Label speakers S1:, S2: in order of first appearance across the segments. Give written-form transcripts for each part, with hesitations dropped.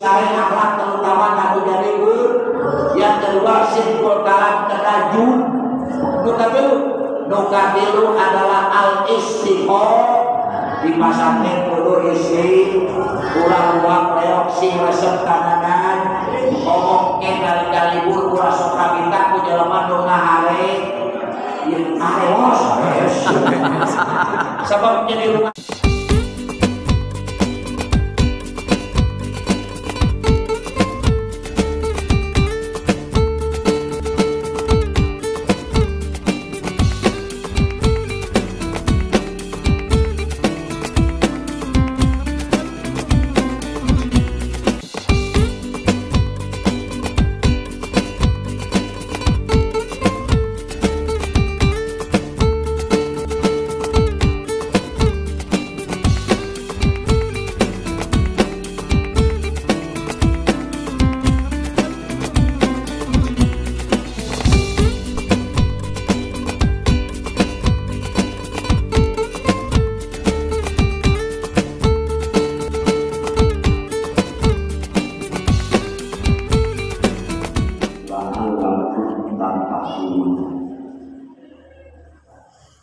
S1: Selain akhlak terutama satu dari itu, yang kedua simpul kalam terajun. Nukatilu adalah al-istiqomah. Di pasantren kudu isi ulang-ulang reaksi resep kananan ngomong kali-kali libur kurang suka minta ku jelema nu ngahare ieu areos sebab jadi rumah.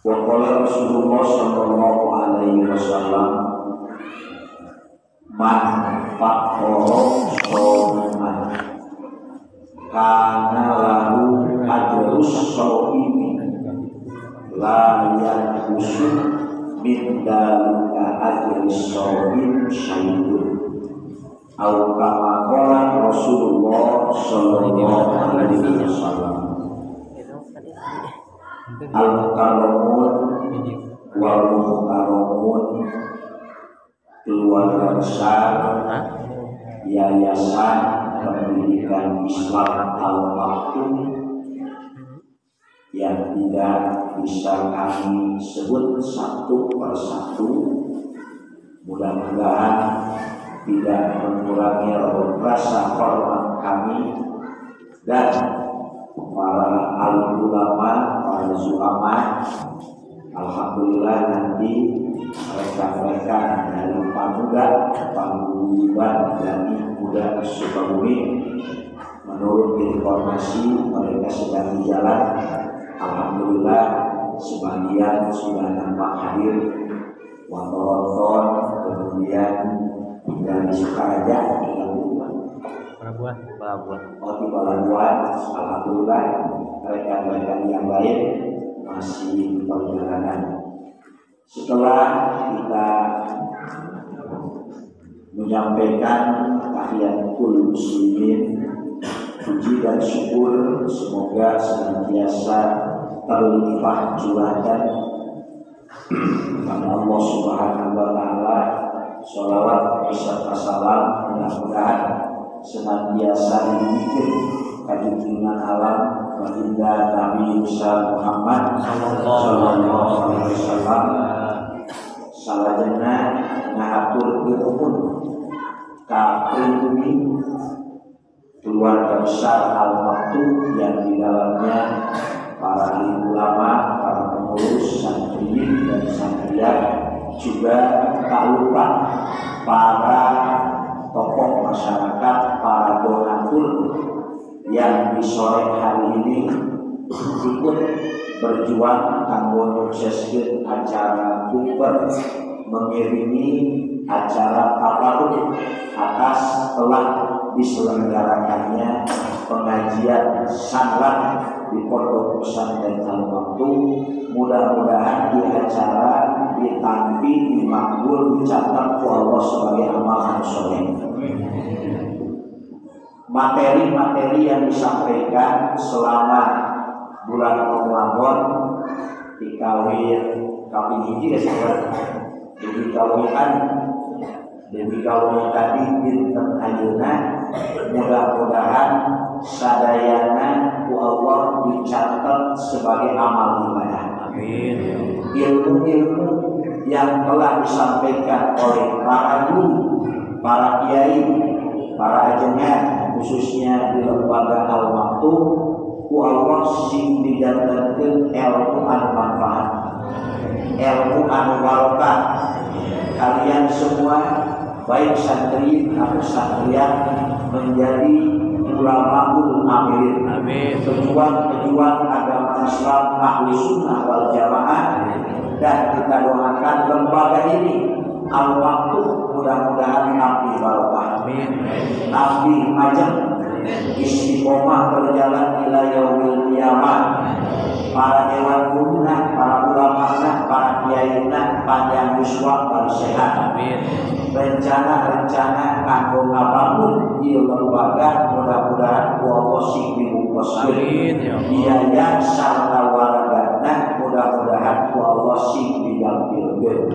S1: Waqala Rasulullah sallallahu alaihi wasallam man faqara shawman kana lahu ajrus shawmi la yanqusu min dalika ajrus shawmi syai'un aw kama qala Rasulullah sallallahu alaihi wasallam al-mukarramun wal-mukarramun keluarga besar Yayasan Pendidikan Islam Al-Maktum yang tidak bisa kami sebut satu persatu, mudah-mudahan tidak mengurangi rasa hormat kami dan para alim ulama, para zuama. Alhamdulillah nanti rekan-rekan dari Pamuda, Paguyuban dan Muda Sukabumi, menurut informasi mereka sedang di jalan. Alhamdulillah sebagian sudah nampak hadir wanton, kemudian dari Sukaraja Pelabuhan. Alhamdulillah rekan-rekan yang lain masih di perjalanan. Setelah kita menyampaikan tahiyatul muslimin, puji dan syukur semoga senantiasa terlimpah curahkan kepada Allah Subhanahu wa taala, sholawat beserta salam mudah-mudahan senantiasa dibikin junjungan alam baginda Nabi Muhammad sallallahu alaihi wasallam salajengna ngatur keupun ka pribumi keluarga besar Al-Maktum yang di dalamnya para ulama, para pengurus santri dan santriah, juga tak lupa para tokoh masyarakat, para donatur yang di sore hari ini ikut berjuang kanggo nyukseskeun acara bukber mengiringi acara tabarruk atas telah diselenggarakannya pengajian sanlat di Pondok Pesantren Al-Maktum. Mudah-mudahan di acara ditampi, dimakbul, dicatat ku Allah sebagai amalan soleh. Materi-materi yang disampaikan selama bulan Ramadan dikawin kaping hiji dikawin tadi dinten ayeuna, mudah-mudahan sadayana ku Allah dicatat sebagai amal ibadah. Amin. Ilmu-ilmu yang telah disampaikan oleh para guru, para kiai, para ajengan, khususnya di lembaga Al-Maktum, ku Allah sing didatangkeun ilmu anu manfaat, ilmu anu barokah. Kalian semua baik santri atau santrian menjadi ulamaul amilin. Amin. Pejuang agama Islam ahli sunnah wal jamaah, dan kita doakan lembaga ini al-waktu mudah-mudahan nabi barokah. Amin. Nabi majeng istiqomah berjalan ila yaumil qiyamah. Para dewan guruna, para ulama, para kiaina panjang yuswa baru sehat. Amin. Rencana-rencana kanggo ngabangun ieu lembaga mudah-mudahan Allah sing dibungkuskeun. Biaya sarta waragana mudah-mudahan Allah sing didampilkeun.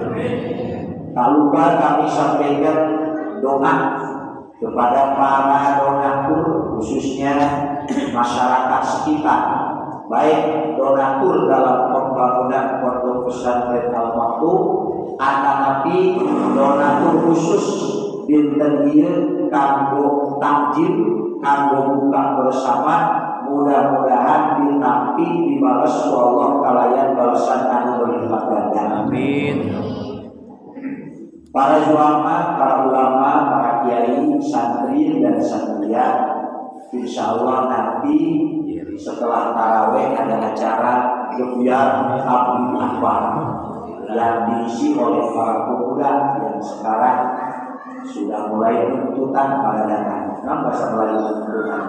S1: Lalu kami sampaikan doa kepada para donatur, khususnya masyarakat sekitar, baik donatur dalam pembangunan pondok pesantren Al-Maktum atau donatur khusus dinten ieu kanggo takjil, kanggo buka bersama, mudah-mudahan ditampi dibalas ku Allah kalayan balasan anu berlipat ganda. Amin. Para ulama, para kiai, santri dan santrian, insya Allah nanti setelah taraweh ada acara Gebiar Abdi Akbar yang diisi oleh para pemuda yang sekarang sudah mulai tuntutan pada datang. Kenapa bahasa Melayu tuntutan?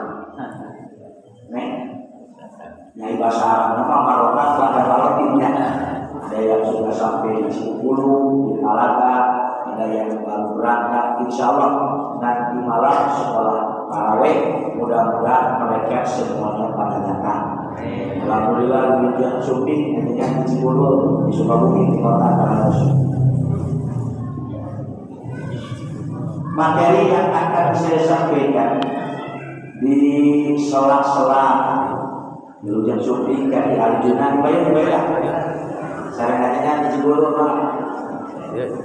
S1: Nyai bahasa Arab nama marokat pada balotinnya. Ada yang sudah sampai di 10 di Talaga, ada yang baru berangkat. Insya Allah nanti malam setelah taraweh mudah-mudahan mereka semuanya pada datang. Alhamdulillah hujan syuting yang di Cibulu di Sukabumi di kota Karawas. Materi yang akan saya sampaikan di sela-sela hujan syuting dari Arjuna bayar. Saya katanya di Cibulu Pak.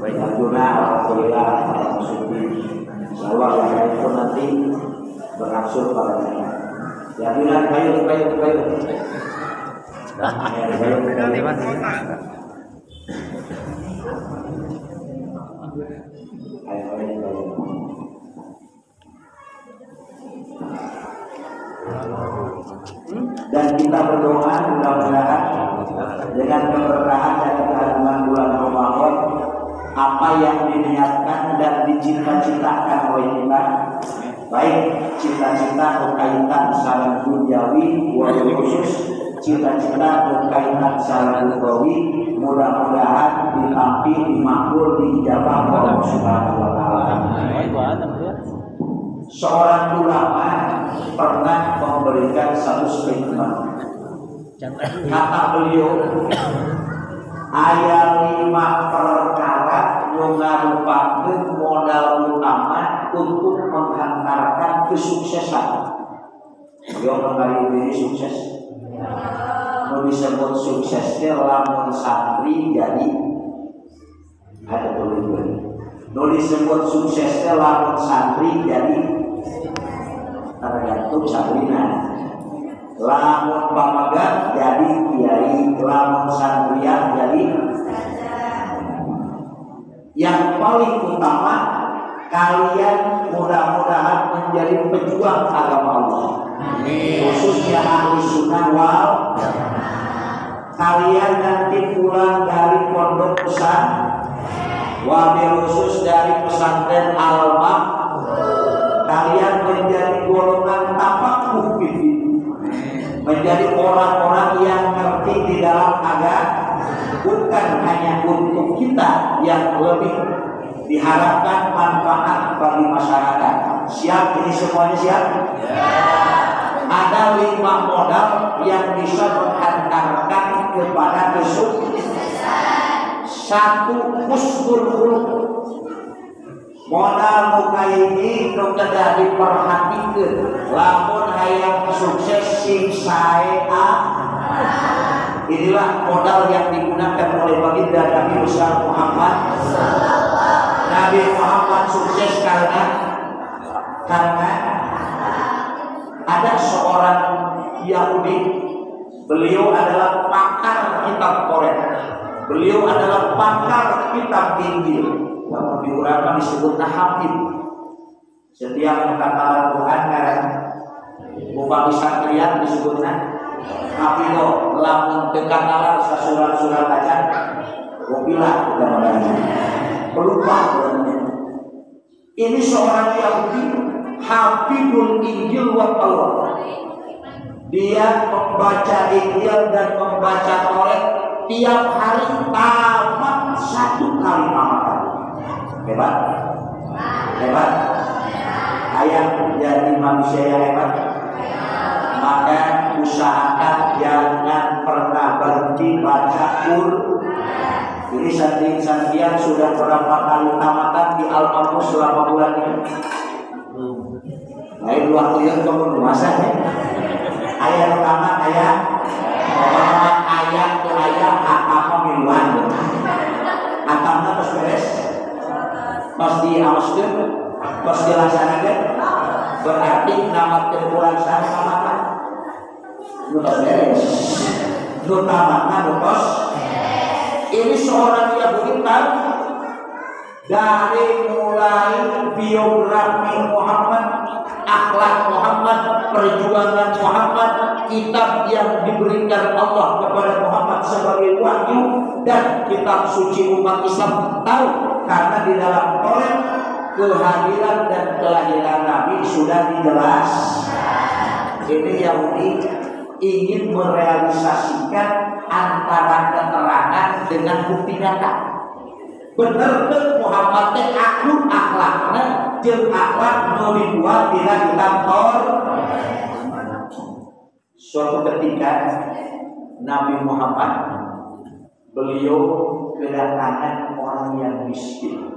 S1: Arjuna alhamdulillah syuting. Insyaallah yang itu nanti berangsur pada datang. Ya bilang bayu. Dan kita berdoa mudah-mudahan dengan keberkahan dan keagungan bulan Ramadan, apa yang diniatkan dan dicita-citakan oleh kita, baik cita-cita berkaitan sareng duniawi wabil khusus cita-cita berkaitan sareng ukhrawi, mudah-mudahan ditampi, dimakbul, diijabah oleh Allah Subhanahu wa taala. Seorang ulama pernah memberikan satu statement. Kata beliau, aya 5 perkara nu ngarupakeun modal utama untuk menghantarkan kesuksesan. Beliau menggali diri sukses. Nu disebut sukses teh lamun santri jadi ada tulisan. Nu disebut sukses teh lamun santri jadi tergantung santrina. Lamun pamagat jadi kiai, lamun santrian jadi. Yang paling utama, kalian mudah-mudahan menjadi pejuang agama Allah. Khususnya ahli sunnah wal. Kalian nanti pulang dari pondok pesantren, wabil khusus dari pesantren Al-Maktum, kalian menjadi golongan tafakuh fiddin, menjadi orang-orang yang ngerti di dalam agama, bukan hanya untuk kita yang lebih diharapkan manfaat bagi masyarakat. Siap ini semuanya siap? Ada 5 modal yang bisa menghantarkan kepada kesuksesan. 1, husnul khuluq. Modal muka ini kedah diperhatikan. Lamun hayang sukses sing sae inilah modal yang digunakan oleh baginda Nabi besar Muhammad. Nabi Muhammad sukses karena ada seorang Yahudi. Beliau adalah pakar kitab Taurat. Beliau adalah pakar kitab Injil. Namun di ulama disebutnya hafid. Setiap mengatakan Quran kan bupati santrian disebutnya hafido. Lamun tekatalar surat-surat baca gopilah kita mengaji. Pelupa orangnya. Ini seorang Yahudi hafidul Injil wa Taurat. Dia membaca Injil dan membaca Taurat tiap hari tamat 1 kali amalan. Hebat, hebat. Ayat jadi manusia yang hebat. Maka usahakan jangan pernah berhenti baca Quran. Ini santrian sudah berapa kali tamatan di Al-Qamus selama bulan ini. Nah, 2 kali kamu masa ya. Ayat pertama ayat ke ayat apa miluan. Atamna terus beres. Pas diawaskeun, pas dilaksanakeun. Berarti nama Quran sama terus beres. Nu tamatna terus. Ini seorang Yahudi tahu dari mulai biografi Muhammad, akhlak Muhammad, perjuangan Muhammad, kitab yang diberikan Allah kepada Muhammad sebagai wahyu dan kitab suci umat Islam tahu karena di dalam Taurat kehadiran dan kelahiran Nabi sudah dijelas. Ini Yahudi ingin merealisasikan antara keterangan dengan bukti data. Bener-bener Muhammad teh akun akhlakna jeung akhlak nu dibuat dina kitab Taurat. Suatu ketika Nabi Muhammad beliau kedatangan orang yang miskin.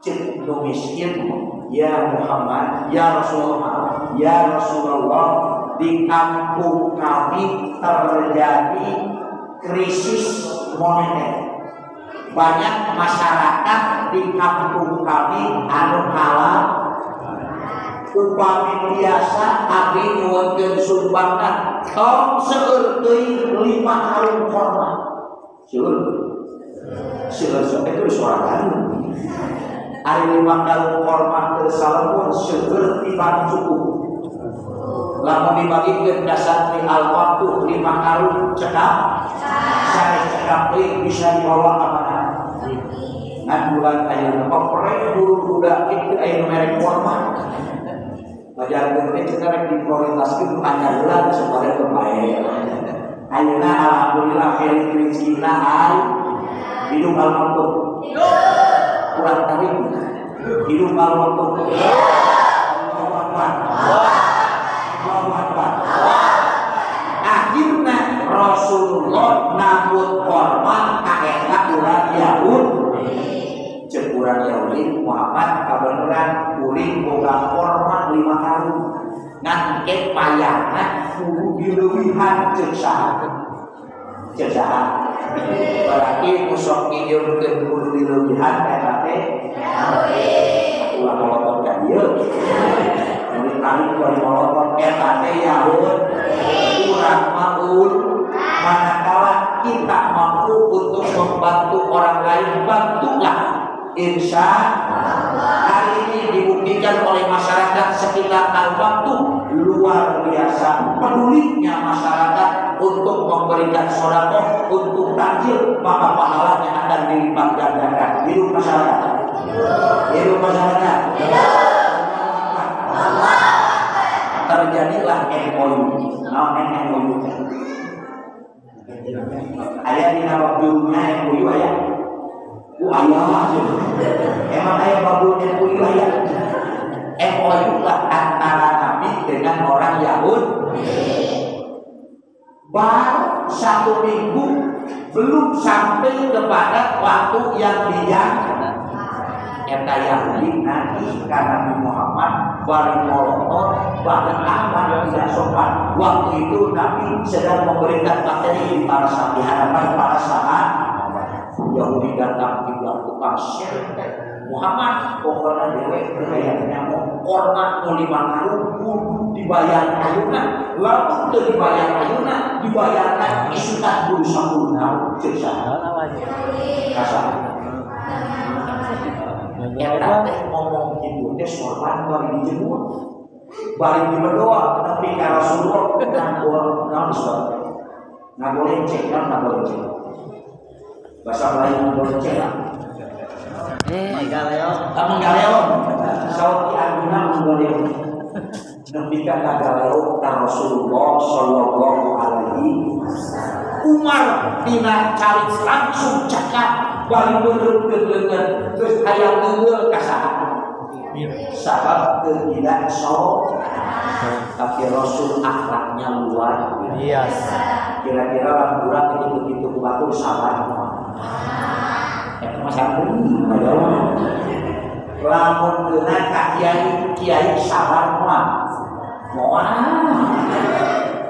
S1: Cek nu miskin, ya Muhammad, ya Rasulullah, di kampung kami terjadi krisis moneter. Banyak masyarakat di kampung kami anu kalah upami biasa abdi nuwunkeun sumbangan tong seueur teuing 5 karung korma. Seueur sampai itu sorangan. Ari 5 karung korma teu salapun seueur tibang cukup. Lamun dibagikeun ka santri al-waktu 5 karung cekap, sare cekap deui bisa dibawa ka mana? Nah bulan ayeuna poprek guru budak itu aya merek korma. Bajar gede kita rek diprioritaskeun panjang bulan supaya terbaik. Ayeuna alhamdulillah heli rezekina ai hidup al-maktum. Kurang tarik. Hidup al-maktum. Akhirnya Rasulullah nabut korma kaena urang Yahudi. Cek urang Yahudi Muhammad kabeneran kuring boga korma 5 karung. Ngan engke payahna kudu dileuwihan cek saha. Berarti musok ngiyeukeun kudu dileuwihan eta teh ulah molotot ka dieu. Jadi kali kudu molotot eta teh Yahudi urang maul manakala kita mampu untuk membantu orang lain, bantulah. Insya Allah hari ini dibuktikan oleh masyarakat sekitar Al-Waktu luar biasa pedulinya masyarakat untuk memberikan sedekah untuk takjil, maka pahalanya akan dilipat gandakan. Hidup masyarakat, hidup masyarakat. Terjadilah MOU. MOU ayat di nama dunia MOU ayat. Ayah emang ayah babulnya MOU ayat. MOU lah antara Nabi dengan orang Yahudi. Baru 1 minggu belum sampai kepada waktu yang dijanjikan. Eta Yahudi nanti karena Nabi Muhammad bari molotot bahkan aman tidak sopan. Waktu itu Nabi sedang memberikan materi para sahabat, di hadapan para sahabat. Yahudi datang di tukang syirik. Muhammad pokoknya dewe kayaknya mau korma 5 karung kudu dibayar ayuna. Lalu teu dibayar ayuna dibayarkan isutan dulu 10 tahun. Cek saha? Kasar. Eta teh ngomong kitu teh sorban bari dijemur. Bari berdoa tapi ka Rasulullah nggak boleh cek kan nggak boleh cek. Bahasa lain nggak boleh cek. Menggaleo. Saud Arjuna menggaleo. Nembikan galeo ka Rasulullah sallallahu alaihi wasallam. Umar dina cari langsung cakap bari beureup terus aya geul ka sabab tidak tapi Rasul akhlaknya luar biasa. Kira-kira orang kurang itu begitu batur sabar. Masalah lamun geuna ka kiai sabar moal.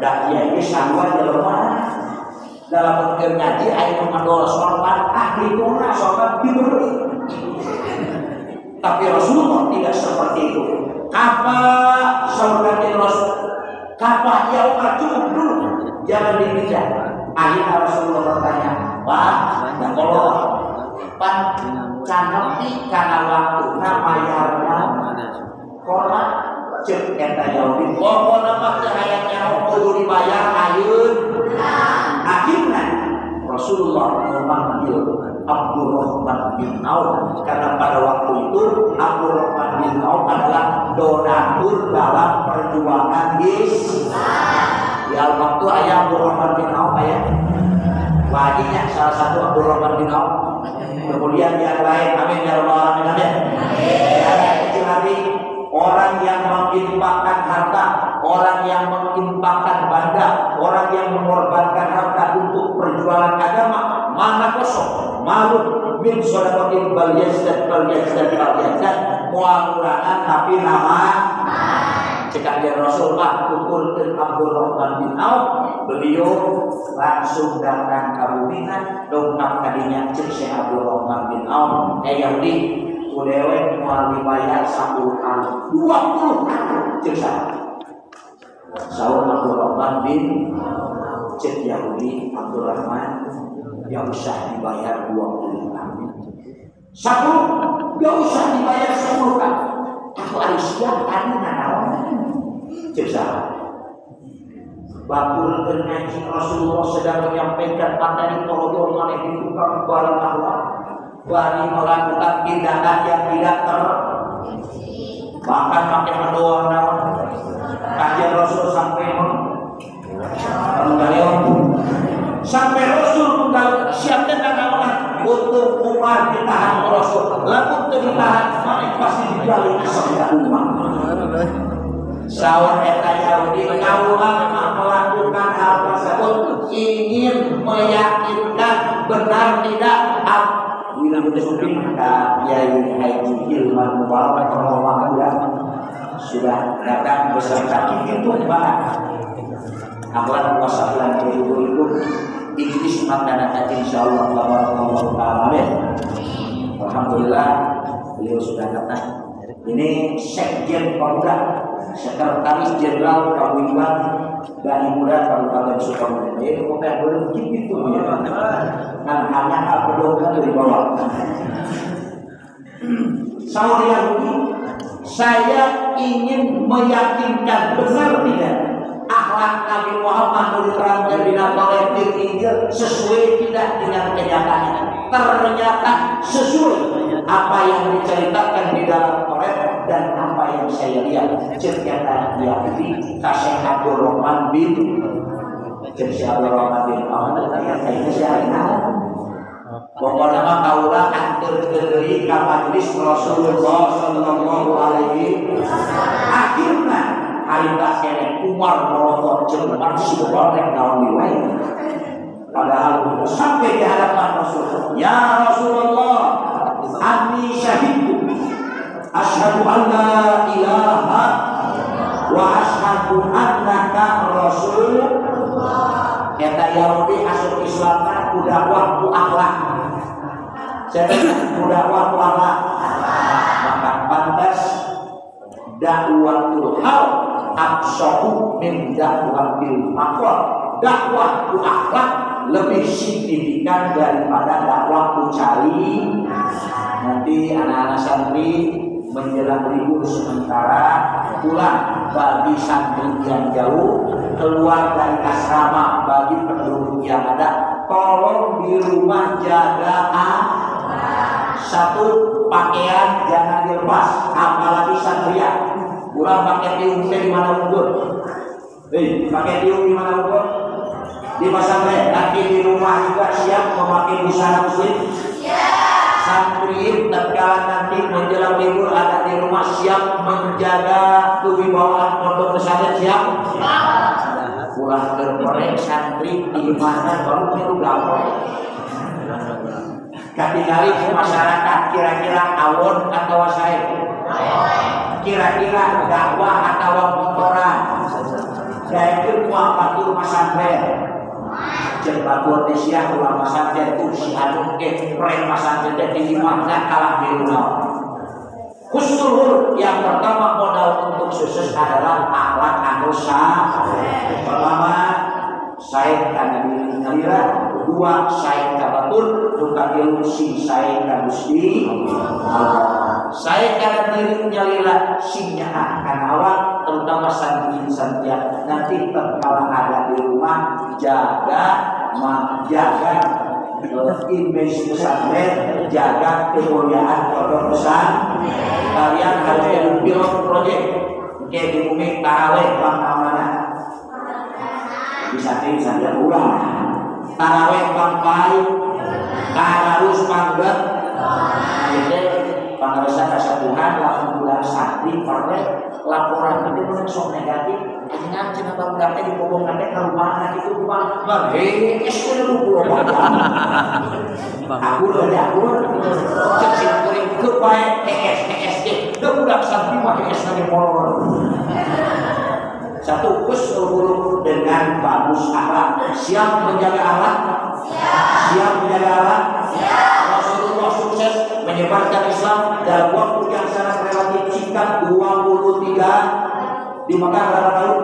S1: Da kiai sabar jelema dalam ngaji aya mendoa sorban ahli doa sorban diberi. Tapi Rasulullah tidak seperti itu. Apa sorban Rasul? Kapa ya Umar cukup dulu, jangan dikejar. Akhirnya Rasulullah bertanya, wah, dan kalau pan cantik karena waktu namayarnya, kola cek eta jawabin, kola mak cahayanya kudu dibayar ayun. Akhirnya Rasulullah memanggil Abdurrahman bin Auf karena pada waktu itu Abdurrahman bin Auf adalah donatur dalam perjuangan Islam. Ya waktu ayah Abdurrahman bin Auf ayah wadinya salah satu Abdurrahman bin Auf. Kemudian yang lain, amin ya rabbal alamin. Ada kecil lagi orang yang menginfakkan harta, orang yang menginfakkan benda, orang yang mengorbankan harta untuk perjuangan agama, mana kosong malu min shadaqatin bal yazdad muamurangan tapi nama cekak dia Rasulullah kumpulkeun Abdurrahman bin Auf, beliau langsung datang ke Madinah dongkap kadinya cek Syekh Abdurrahman bin Auf Yahudi udewe moal dibayar 10 tahun 20 tahun cek saur Abdurrahman bin cek Yahudi Abdurrahman yang usah dibayar 20 tahun 1 gak usah dibayar 10 tahun aku harus siap tadi nanawan cek batur ngaji Rasulullah sedang menyampaikan materi tolong maneh di tukang barang Allah bari melakukan tindakan yang tidak bahkan pakai mendoa naon kajian Rasul sampai sampai Rasul menggal siapkan naon untuk umat ditahan Rasul lamun teu ditahan maneh pasti dijalin sampai umat. Saur eta Yahudi ngawulang melakukan hal tersebut ingin meyakinkan benar tidak bila bersumpah Kiai Haji Hilman Mubarak sudah datang beserta itu banget. Amal puasa bulan itu Inggris makanan insyaallah taala. Alhamdulillah beliau sudah datang. Ini Sekjen Pemuda, Sekretaris Jenderal Kabupaten Bani Muda Kabupaten Sukabumi. Ini bukan belum gitu ya. Kan hanya berdoa dari bawah. Saya ingin meyakinkan benar tidak akhlak Nabi Muhammad diterangkan di dalam Injil sesuai tidak dengan kenyataannya. Ternyata sesuai apa yang diceritakan di dalam Taurat dan apa yang saya lihat. Cerita Yahudi Syekh Abdurrahman bin Auf ini saya pokoknya mah kaulah antur deui ka majelis Rasulullah sallallahu alaihi wasallam. Akhirna harita keneh Umar molot jeung si goreng naon diwae. Padahal sampai di hadapan Rasul, ya Rasulullah, anni syahidtu asyhadu an la ilaha wa asyhadu annaka rasulullah. Eta Yahudi asup Islam udah waktu akhlak. Saya udah waktu akhlak. Maka pantas dakwatul hal absahu min dakwatil maqal. Dakwah akhlak lebih signifikan daripada dakwah cari nanti anak-anak santri menjelang libur sementara pulang bagi santri yang jauh keluar dari asrama bagi penduduk yang ada tolong di rumah jaga satu pakaian jangan dilepas apalagi santrian kurang pakai tiung di mana unggul pakai tiung di mana unggul di pesantren nanti di rumah juga siap memakai busana muslim santri tatkala nanti menjelang libur ada di rumah siap menjaga kewibawaan pondok pesantren siap pulang ke santri di mana baru itu gampang katingali masyarakat kira-kira awon atau saya kira-kira dakwah atau motoran saya itu muafatul pesantren Jembatul Indonesia ulama pesantren itu si anu ke pren pesantren di mana kalah di rumah. Khusus yang pertama modal untuk sukses adalah akhlak anu pertama saya karena diri ngalira, kedua saya tabatul, tukang si saya kagusti, saya karena diri ngalira sinya akan awal terutama santri-santri nanti terkala ada di rumah jaga image pesantren, jaga kemuliaan pondok pesantren. Kalian harus jadi pilot project kayak di bumi taraweh mana bisa jadi saja ulang taraweh pampai harus panggat jadi pengeresan rasa Tuhan alhamdulillah santri partai laporan itu pun sok negatif jangan cina bangga di pokok nanti ke rumah nanti itu rumah es itu lu aku cek kuring ke baik ESD udah budak santri mah ES lagi molor satu usul dengan bagus akhlak siap menjaga akhlak siap menjaga akhlak Rasulullah sukses menyebarkan Islam dalam waktu yang sangat relatif singkat 23 di Mekah berapa tahun?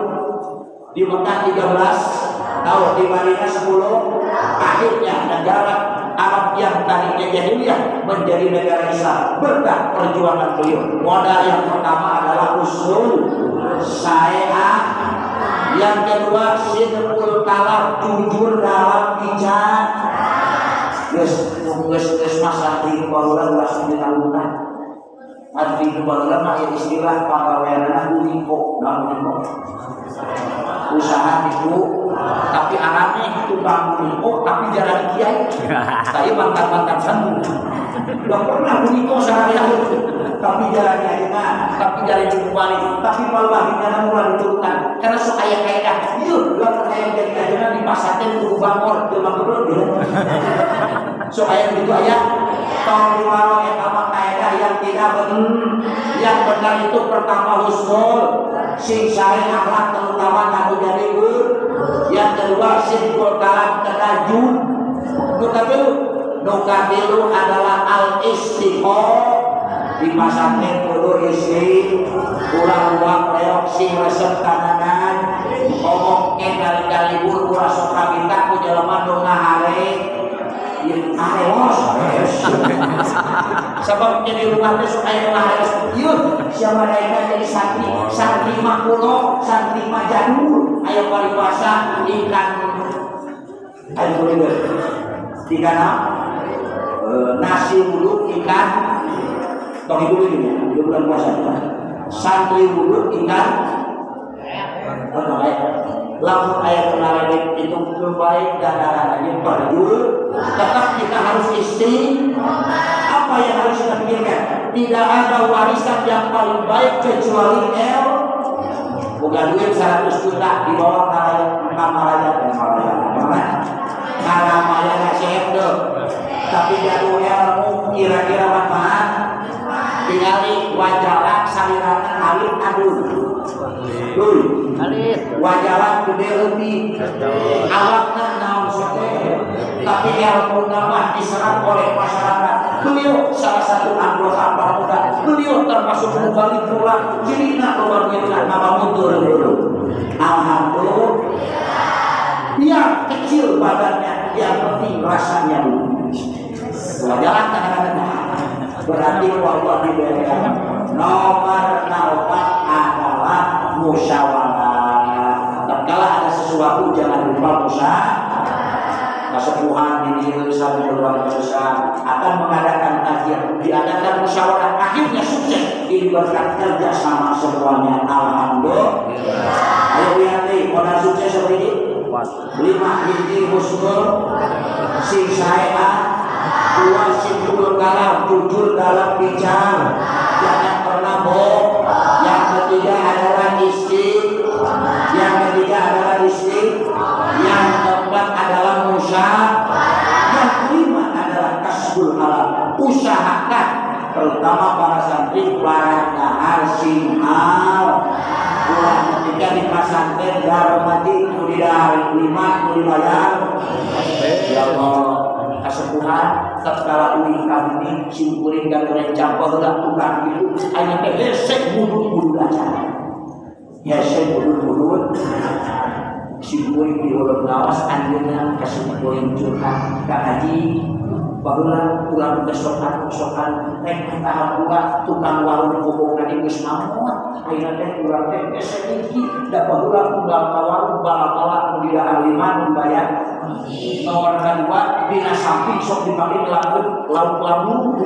S1: Di Mekah 13 tahun, di Madinah 10 akhirnya negara Arab yang tadinya jahiliyah menjadi negara Islam berkat perjuangan beliau. Modal yang pertama adalah usul syariah, yang kedua sidqul kalam, jujur dalam bicara. Geus masa di barulan langsung ditalunan. Arti kebarulan mah istilah pagaweanna buliko, usaha itu, tapi anaknya itu bang buliko, tapi jalan kiai. Saya mantan santri, udah pernah buliko sehari-hari, tapi jalan kiai tapi jalan kembali, tapi malah dengan mulai diturunkan, karena so ayah kaidah, yuk, kalau ayah jadi ajaran di pasatnya kudu bangor, demam dulu, so ayah begitu ayah. Tolong diwaro yang apa kaidah yang tidak yang benar itu pertama husnul sing syari akhlak terutama kamu jadi yang kedua sidqul kalam terajun nukatilu adalah al istiqomah di pasantren kudu isi kurang uang reok sing resep kananan ngomong kali libur kurang sok kabintak ku jelema nu ngahare sebab jadi rumah itu supaya harus yuk siapa mereka jadi santri mah kuno santri mah jadul ayo kali puasa ikan ayo boleh ikan nasi uduk ikan tong ibu ini di bulan puasa santri uduk ikan lamun ayat kemarin itu baik dan darahnya perlu tetap kita harus apa yang harus kita pikirkan tidak ada warisan yang paling baik kecuali bukan duit 100 juta di bawah kamaraya tapi jatuh ilmu kira-kira manfaat tinggali wajaran salirakan alit aduh wajaran gede lebih awakna naon sote tapi ilmu nama diserap oleh masyarakat beliau salah satu anggota pemuda beliau termasuk mubalik pula jadi nak keluarnya nama mundur dulu alhamdulillah yang kecil badannya yang penting rasanya dulu wajaran kadang-kadang Berarti Allah diberikan nomor 4 adalah musyawarah. Tatkala ada sesuatu jangan lupa kesepuhan di sambil berusaha akan mengadakan kajian, diadakan musyawarah, akhirnya sukses, ini berkat kerja sama semuanya. Alhamdulillah. Ayo lihat nih, modal sukses seperti ini. 5 hiji husnul sing saean, 2 sidqul kalam, jujur dalam bicara, jangan pernah bohong. Yang ketiga adalah yang keempat adalah yang kelima adalah kasbul halal, usahakan, terutama para santri, para ngahasin hal. Ulah ketika di pesantren darmati kuliah 5 kuliah ya Allah kesepuhan tatkala uing kami simpurin dan rencang bahwa tukang itu hanya pesek bulu-bulu aja ya saya bulu-bulu simpurin di ulang ngawas anjurnya kesimpurin curhat ke haji bahwa pulang besokan tahap pula tukang warung hubung tadi geus mamot ayeuna teh urang teh geus iki da bahula pulang warung bala-bala di aliman membayar nomor kedua dina samping sok dipake lauk-lauk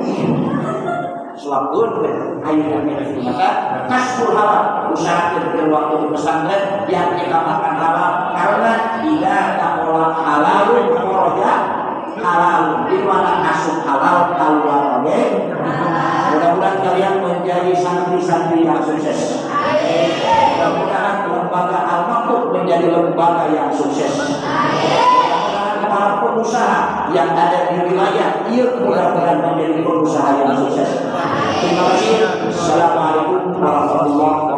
S1: selapun ayeuna teh maka kasbul halal usaha ke waktu di pesantren yang kita makan halal karena tidak takola halalun kharaja halal, di mana asup halal keluar oke. Mudah-mudahan kalian menjadi santri-santri yang sukses. Mudah-mudahan lembaga Al-Makhluk menjadi lembaga yang sukses. Mudah-mudahan para pengusaha yang ada di wilayah ini mudah-mudahan menjadi pengusaha yang sukses. Terima kasih. Assalamualaikum warahmatullahi wabarakatuh.